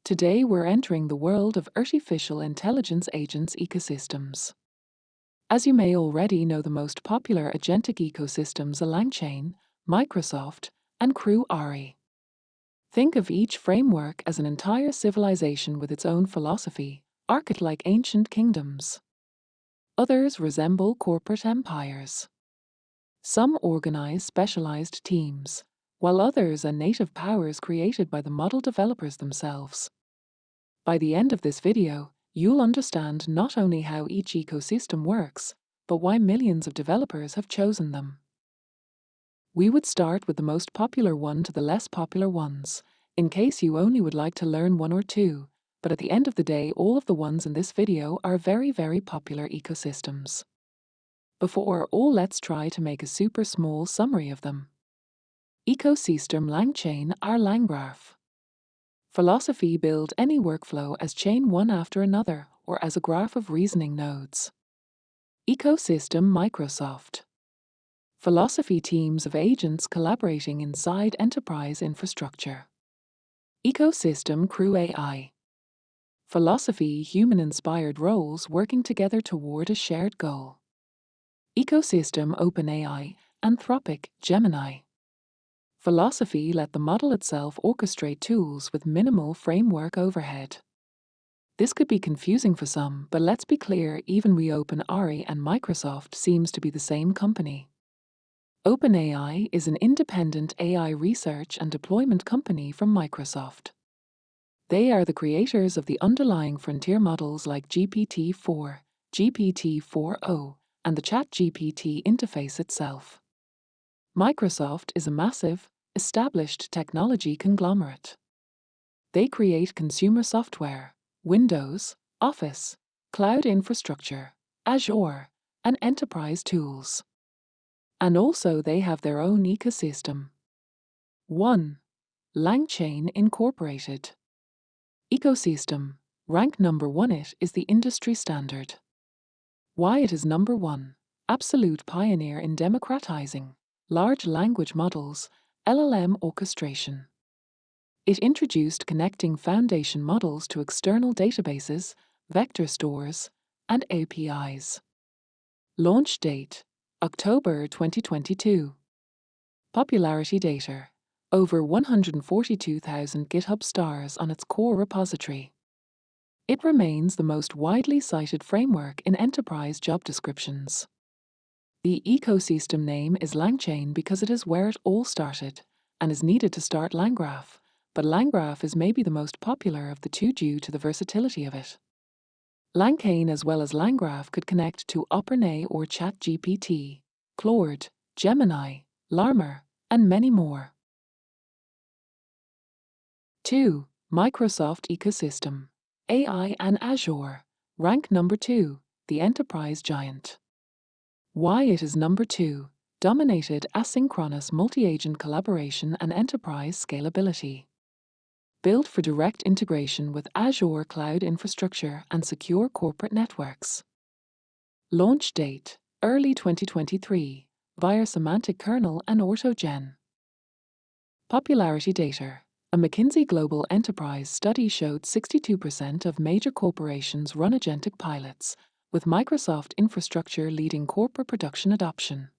Today we're entering the world of artificial intelligence agents ecosystems. As you may already know, the most popular agentic ecosystems are LangChain, Microsoft, and CrewAI. Think of each framework as an entire civilization with its own philosophy, architected like ancient kingdoms. Others resemble corporate empires. Some organize specialized teams, while others are native powers created by the model developers themselves. By the end of this video, you'll understand not only how each ecosystem works, but why millions of developers have chosen them. We would start with the most popular one to the less popular ones, in case you only would like to learn one or two, but at the end of the day, all of the ones in this video are very, very popular ecosystems. Before all, let's try to make a super small summary of them. Ecosystem LangChain or LangGraph. Philosophy: build any workflow as chain one after another or as a graph of reasoning nodes. Ecosystem Microsoft. Philosophy: teams of agents collaborating inside enterprise infrastructure. Ecosystem CrewAI. Philosophy: human-inspired roles working together toward a shared goal. Ecosystem OpenAI, Anthropic, Gemini. Philosophy: let the model itself orchestrate tools with minimal framework overhead. This could be confusing for some, but let's be clear, even OpenAI and Microsoft seems to be the same company. OpenAI is an independent AI research and deployment company from Microsoft. They are the creators of the underlying frontier models like GPT-4, GPT-4o, and the ChatGPT interface itself. Microsoft is a massive, established technology conglomerate. They create consumer software, Windows, Office, cloud infrastructure, Azure, and enterprise tools. And also they have their own ecosystem. 1. LangChain Incorporated. Ecosystem. Rank number 1. It is the industry standard. Why it is number 1? Absolute pioneer in democratizing large language models, LLM orchestration. It introduced connecting foundation models to external databases, vector stores, and APIs. Launch date: October 2022. Popularity data: over 142,000 GitHub stars on its core repository. It remains the most widely cited framework in enterprise job descriptions. The ecosystem name is LangChain because it is where it all started, and is needed to start LangGraph, but LangGraph is maybe the most popular of the two due to the versatility of it. LangChain as well as LangGraph could connect to OpenAI or ChatGPT, Claude, Gemini, Llama, and many more. 2. Microsoft Ecosystem. AI and Azure. Rank number 2, the enterprise giant. Why it is number 2? Dominated asynchronous multi-agent collaboration and enterprise scalability. Built for direct integration with Azure cloud infrastructure and secure corporate networks. Launch date: early 2023, via Semantic Kernel and AutoGen. Popularity data: a McKinsey Global Enterprise study showed 62% of major corporations run agentic pilots, with Microsoft infrastructure leading corporate production adoption.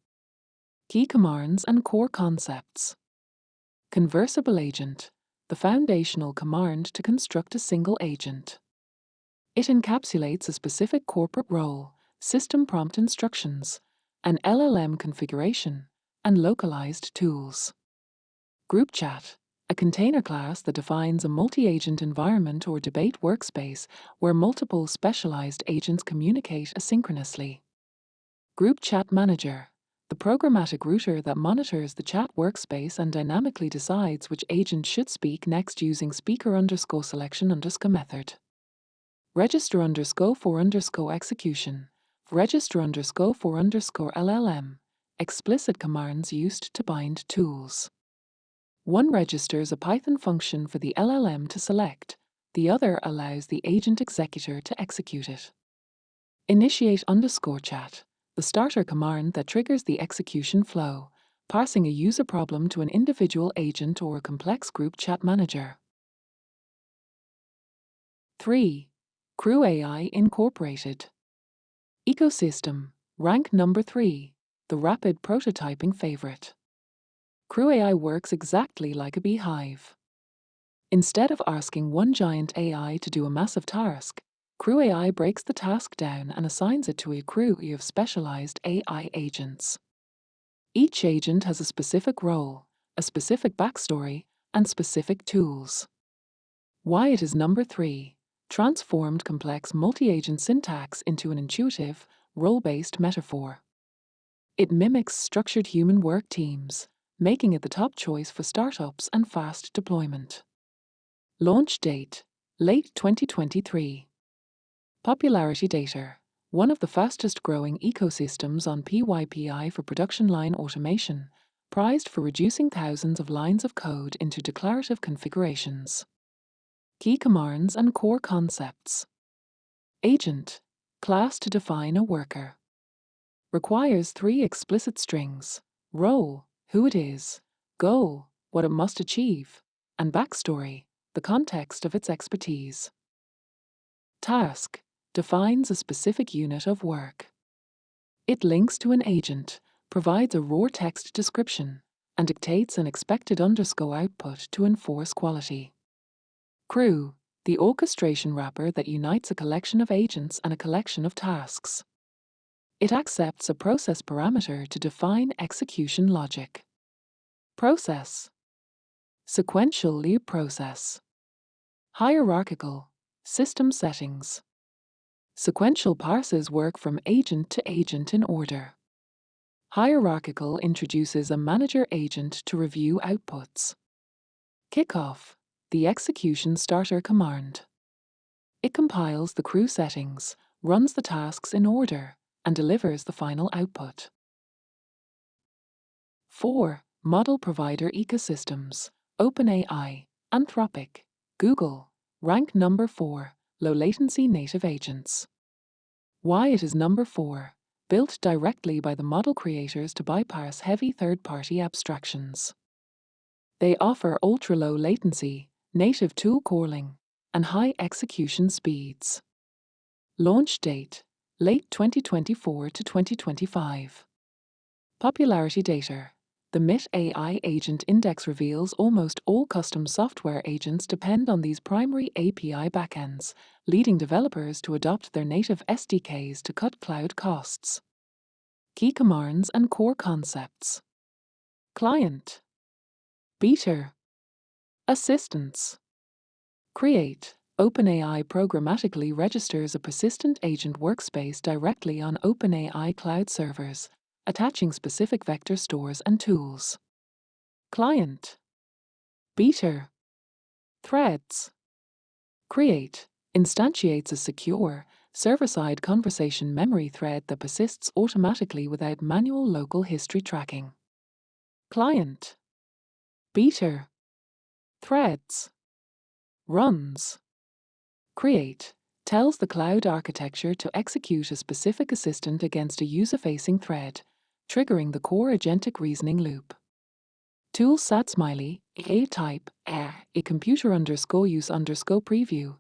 Key commands and core concepts. Conversable agent, the foundational command to construct a single agent. It encapsulates a specific corporate role, system prompt instructions, an LLM configuration, and localized tools. Group chat, a container class that defines a multi-agent environment or debate workspace where multiple specialized agents communicate asynchronously. Group chat manager, the programmatic router that monitors the chat workspace and dynamically decides which agent should speak next using speaker_selection_method. Register_for_execution, register_for_LLM, explicit commands used to bind tools. One registers a Python function for the LLM to select, the other allows the agent executor to execute it. Initiate_chat, the starter command that triggers the execution flow, passing a user problem to an individual agent or a complex group chat manager. 3. CrewAI Incorporated. Ecosystem. Rank number 3. The rapid prototyping favorite. CrewAI works exactly like a beehive. Instead of asking one giant AI to do a massive task, CrewAI breaks the task down and assigns it to a crew of specialized AI agents. Each agent has a specific role, a specific backstory, and specific tools. Why it is number 3. Transformed complex multi-agent syntax into an intuitive, role-based metaphor. It mimics structured human work teams, making it the top choice for startups and fast deployment. Launch date: late 2023. Popularity data: one of the fastest growing ecosystems on PyPI for production line automation, prized for reducing thousands of lines of code into declarative configurations. Key commands and core concepts. Agent, class to define a worker. Requires 3 explicit strings: role, who it is; goal, what it must achieve; and backstory, the context of its expertise. Task, defines a specific unit of work. It links to an agent, provides a raw text description, and dictates an expected output to enforce quality. Crew, the orchestration wrapper that unites a collection of agents and a collection of tasks. It accepts a process parameter to define execution logic. Process. Sequential loop process. Hierarchical, system settings. Sequential parses work from agent to agent in order. Hierarchical introduces a manager agent to review outputs. Kickoff, the execution starter command. It compiles the crew settings, runs the tasks in order, and delivers the final output. 4. Model provider ecosystems. OpenAI, Anthropic, Google. Rank number 4. Low latency native agents. Why it is number 4. Built directly by the model creators to bypass heavy third-party abstractions. They offer ultra-low latency, native tool calling, and high execution speeds. Launch date: late 2024 to 2025. Popularity data: the MIT AI Agent Index reveals almost all custom software agents depend on these primary API backends, leading developers to adopt their native SDKs to cut cloud costs. Key commands and core concepts. Client. Beater. Assistance. Create. OpenAI programmatically registers a persistent agent workspace directly on OpenAI cloud servers, attaching specific vector stores and tools. Client. Beater. Threads. Create instantiates a secure, server-side conversation memory thread that persists automatically without manual local history tracking. Client. Beater. Threads. Runs. Create tells the cloud architecture to execute a specific assistant against a user-facing thread, triggering the core agentic reasoning loop. Tool sat smiley, a type, a computer use preview,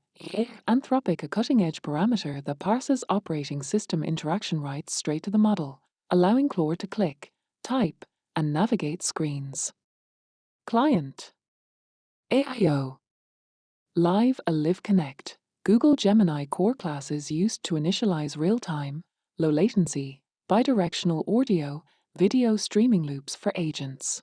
Anthropic, a cutting-edge parameter that parses operating system interaction rights straight to the model, allowing Claude to click, type, and navigate screens. Client. AIO. Live a Live Connect. Google Gemini core classes used to initialize real-time, low-latency, bidirectional audio, video streaming loops for agents.